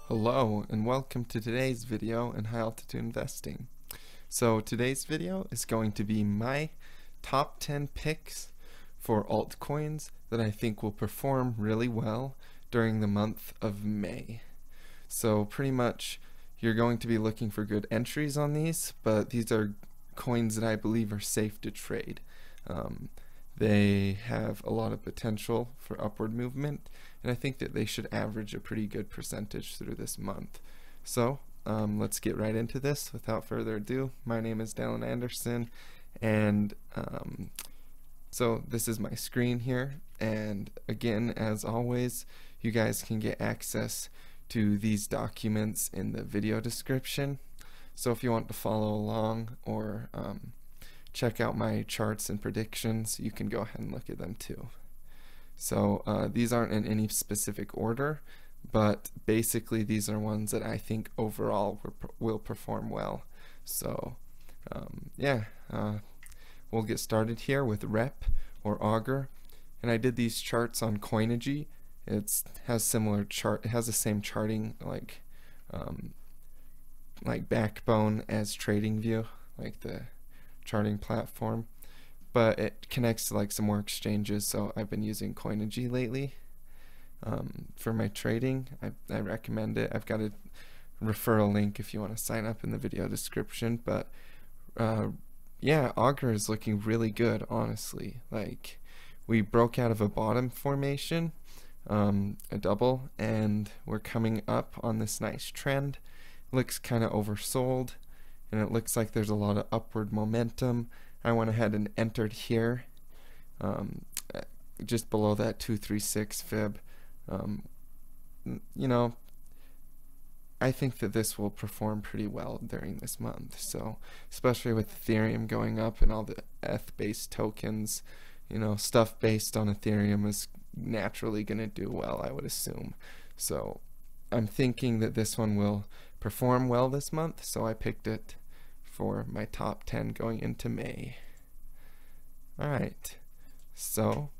Hello and welcome to today's video in high altitude investing. So today's video is going to be my top 10 picks for altcoins that I think will perform really well during the month of May. So pretty much you're going to be looking for good entries on these, but these are coins that I believe are safe to trade. They have a lot of potential for upward movement, and I think that they should average a pretty good percentage through this month. So let's get right into this without further ado. My name is Dallin Anderson, and so this is my screen here, and again, as always, you guys can get access to these documents in the video description. So if you want to follow along or check out my charts and predictions, you can go ahead and look at them too. So these aren't in any specific order, but basically these are ones that I think overall will perform well. So we'll get started here with Rep or Auger, and I did these charts on Coinigy. It has similar chart. It has the same charting like backbone as TradingView, like the charting platform, but it connects to like some more exchanges, so I've been using Coinigy lately for my trading. I recommend it. I've got a referral link if you want to sign up in the video description, but yeah, Auger is looking really good, honestly. Like, we broke out of a bottom formation, a double, and we're coming up on this nice trend. Looks kind of oversold, and it looks like there's a lot of upward momentum. I went ahead and entered here just below that 236 fib. You know, I think that this will perform pretty well during this month. So especially with Ethereum going up and all the ETH-based tokens, you know, stuff based on Ethereum is naturally going to do well, I would assume. So I'm thinking that this one will perform well this month, so I picked it for my top 10 going into May. Alright, so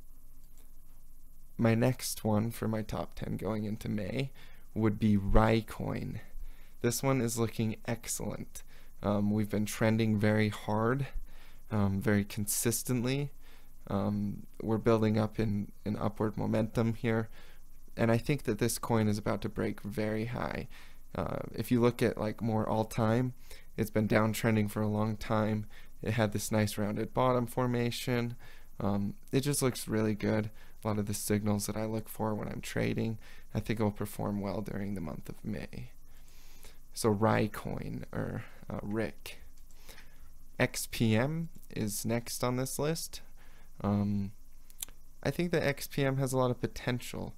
my next one for my top 10 going into May would be Coin. This one is looking excellent. We've been trending very hard, very consistently. We're building up in upward momentum here, and I think that this coin is about to break very high. If you look at like more all-time, it's been downtrending for a long time. It had this nice rounded bottom formation. It just looks really good. A lot of the signals that I look for when I'm trading, I think it will perform well during the month of May. So Coin or RIC. XPM is next on this list. I think that XPM has a lot of potential.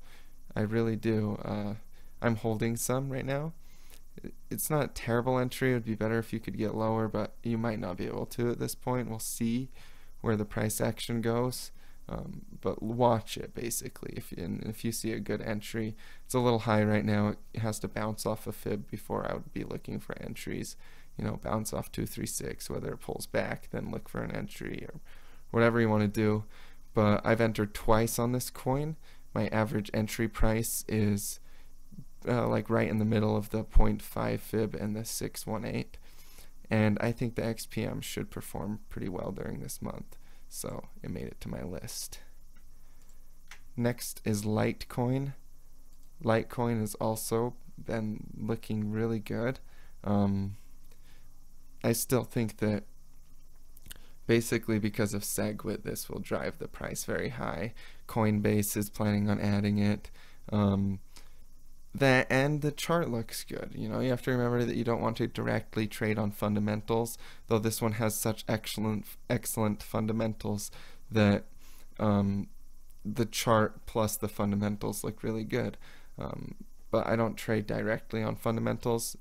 I really do. I'm holding some right now. It's not a terrible entry. It would be better if you could get lower, but you might not be able to at this point. We'll see where the price action goes, but watch it basically. If you see a good entry, it's a little high right now. It has to bounce off a fib before I would be looking for entries. You know, bounce off 236, whether it pulls back, then look for an entry or whatever you want to do. But I've entered twice on this coin. My average entry price is like right in the middle of the 0.5 fib and the 618, and I think the XPM should perform pretty well during this month, so it made it to my list. Next is Litecoin. Litecoin has also been looking really good. I still think that basically because of SegWit, this will drive the price very high. Coinbase is planning on adding it. And the chart looks good. You know, you have to remember that you don't want to directly trade on fundamentals, though this one has such excellent fundamentals that the chart plus the fundamentals look really good. But I don't trade directly on fundamentals.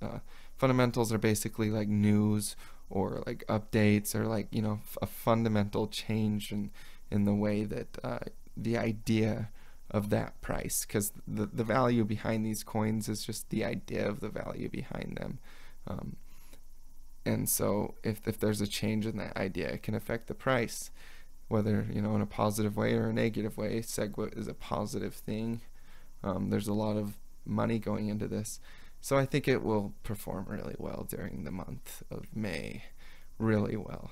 Fundamentals are basically like news or like updates or like, you know, a fundamental change in the way that the idea of that price, because the value behind these coins is just the idea of the value behind them, and so if there's a change in that idea, it can affect the price, whether, you know, in a positive way or a negative way. SegWit is a positive thing. There's a lot of money going into this, So I think it will perform really well during the month of May. Really well.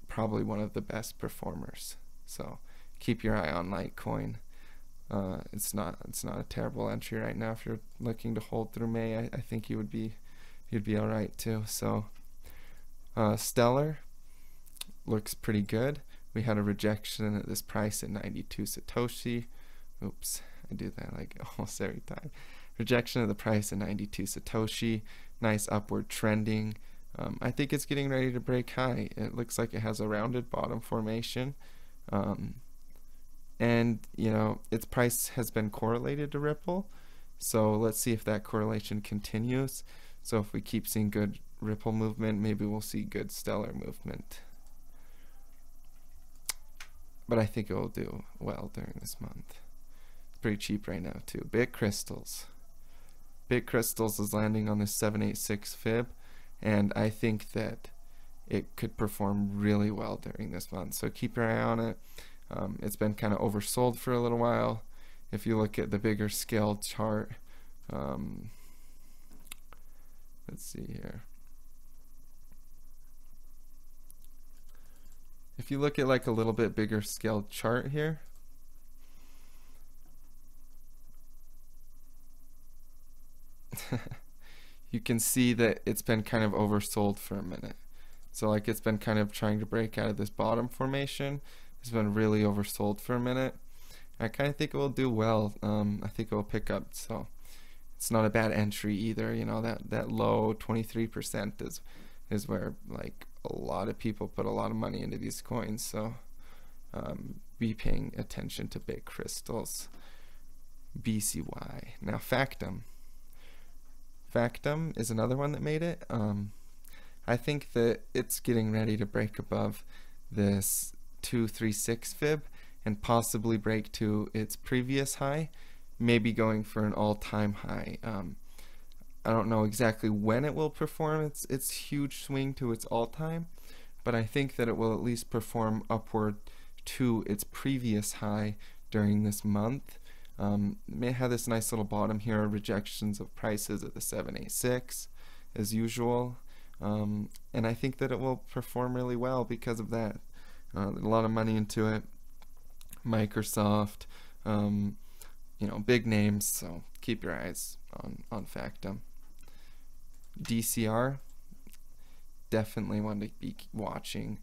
Probably one of the best performers. So keep your eye on Litecoin. It's not a terrible entry right now. If you're looking to hold through May, I think you'd be all right too. So Stellar looks pretty good. We had a rejection at this price at 92 Satoshi. Oops, I do that like almost every time. Rejection of the price at 92 Satoshi. Nice upward trending. I think it's getting ready to break high. It looks like it has a rounded bottom formation. And you know, its price has been correlated to Ripple. So let's see if that correlation continues. So if we keep seeing good Ripple movement, maybe we'll see good Stellar movement. But I think it will do well during this month. It's pretty cheap right now too. Big Crystals. Big Crystals is landing on this 786 fib, and I think that it could perform really well during this month. So keep your eye on it. It's been kind of oversold for a little while. If you look at the bigger scale chart, let's see here. If you look at like a little bit bigger scale chart here, you can see that it's been kind of oversold for a minute. So like it's been kind of trying to break out of this bottom formation. It's been really oversold for a minute. I kind of think it will do well. I think it will pick up. So it's not a bad entry either. You know, that low 23% is where like a lot of people put a lot of money into these coins. So be paying attention to big crystals. BCY. Now Factum. Factum is another one that made it. I think that it's getting ready to break above this 236 fib and possibly break to its previous high, maybe going for an all-time high. I don't know exactly when it will perform its huge swing to its all-time, but I think that it will at least perform upward to its previous high during this month. May have this nice little bottom here, rejections of prices at the 786 as usual, and I think that it will perform really well because of that. A lot of money into it. Microsoft, you know, big names, so keep your eyes on Factum. DCR, definitely one to be watching.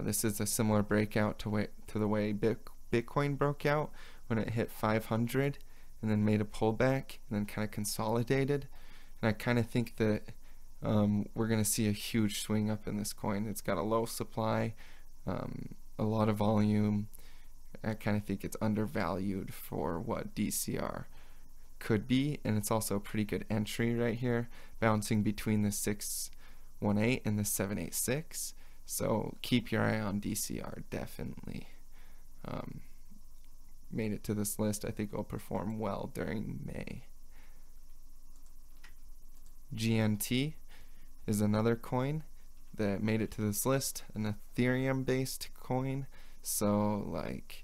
This is a similar breakout to the way Bitcoin broke out when it hit 500 and then made a pullback and then kind of consolidated. And I kind of think that we're going to see a huge swing up in this coin. It's got a low supply, a lot of volume. I kind of think it's undervalued for what DCR could be, and it's also a pretty good entry right here, bouncing between the 618 and the 786. So keep your eye on DCR, definitely. Made it to this list. I think it'll perform well during May. GNT is another coin that made it to this list, an Ethereum based coin. So like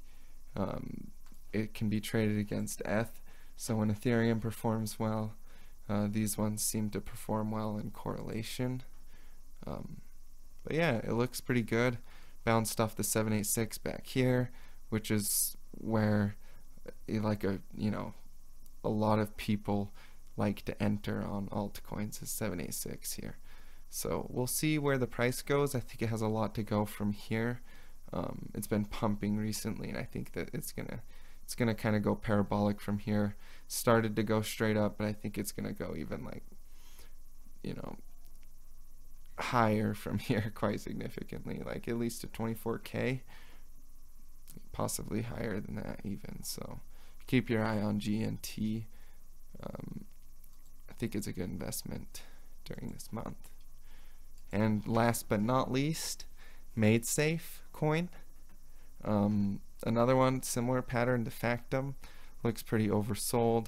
it can be traded against ETH. So when Ethereum performs well, these ones seem to perform well in correlation. But yeah, it looks pretty good. Bounced off the 786 back here, which is where like a lot of people like to enter on altcoins is 786 here. So we'll see where the price goes. I think it has a lot to go from here. It's been pumping recently, and I think that it's gonna kind of go parabolic from here. Started to go straight up, but I think it's gonna go even like, you know, higher from here quite significantly, like at least to 24K, possibly higher than that even. So keep your eye on GNT. I think it's a good investment during this month. And last but not least, MadeSafe coin. Another one, similar pattern to Factum. Looks pretty oversold.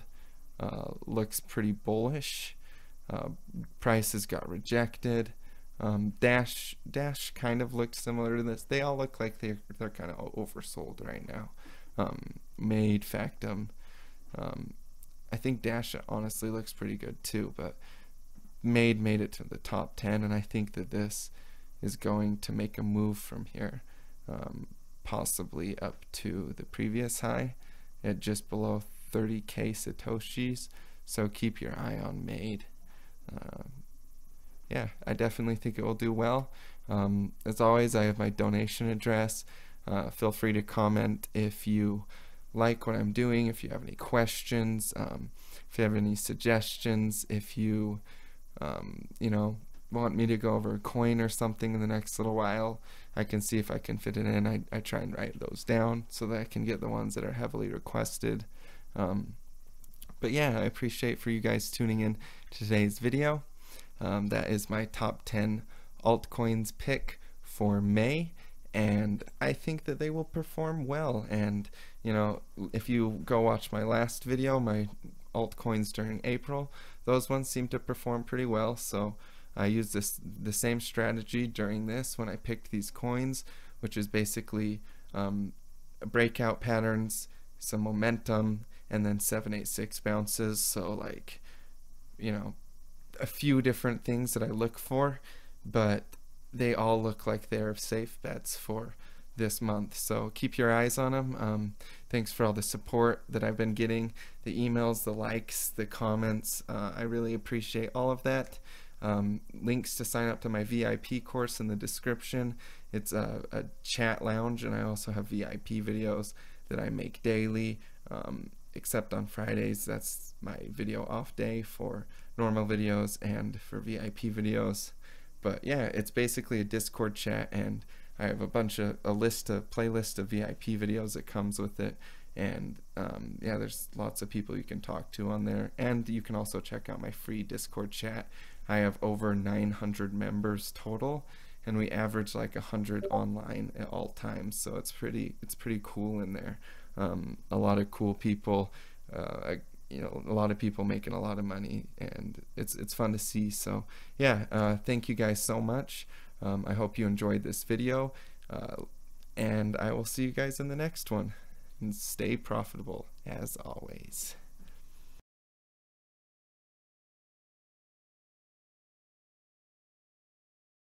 Looks pretty bullish. Prices got rejected. Dash kind of looked similar to this. They all look like they're kind of oversold right now. Factum. I think Dash honestly looks pretty good too, but made it to the top 10, and I think that this is going to make a move from here, possibly up to the previous high at just below 30k satoshis. So keep your eye on Made. Yeah, I definitely think it will do well. As always, I have my donation address. Feel free to comment if you like what I'm doing, if you have any questions, if you have any suggestions, if you want me to go over a coin or something in the next little while. I can see if I can fit it in. I try and write those down so that I can get the ones that are heavily requested. But yeah, I appreciate for you guys tuning in to today's video. That is my top 10 altcoins pick for May, and I think that they will perform well. And if you go watch my last video, my altcoins during April, those ones seem to perform pretty well. So I used the same strategy during this when I picked these coins, which is basically breakout patterns, some momentum, and then 786 bounces. So like a few different things that I look for, but they all look like they're safe bets for this month. So keep your eyes on them. Thanks for all the support that I've been getting, the emails, the likes, the comments. I really appreciate all of that. Links to sign up to my VIP course in the description. It's a chat lounge, and I also have VIP videos that I make daily, except on Fridays. That's my video off day for normal videos and for VIP videos. But yeah, it's basically a Discord chat, and I have a playlist of VIP videos that comes with it. And yeah, there's lots of people you can talk to on there, and you can also check out my free Discord chat. I have over 900 members total, and we average like 100 online at all times, so it's pretty cool in there. A lot of cool people, a lot of people making a lot of money, and it's fun to see. So yeah, thank you guys so much. I hope you enjoyed this video, and I will see you guys in the next one. And stay profitable as always.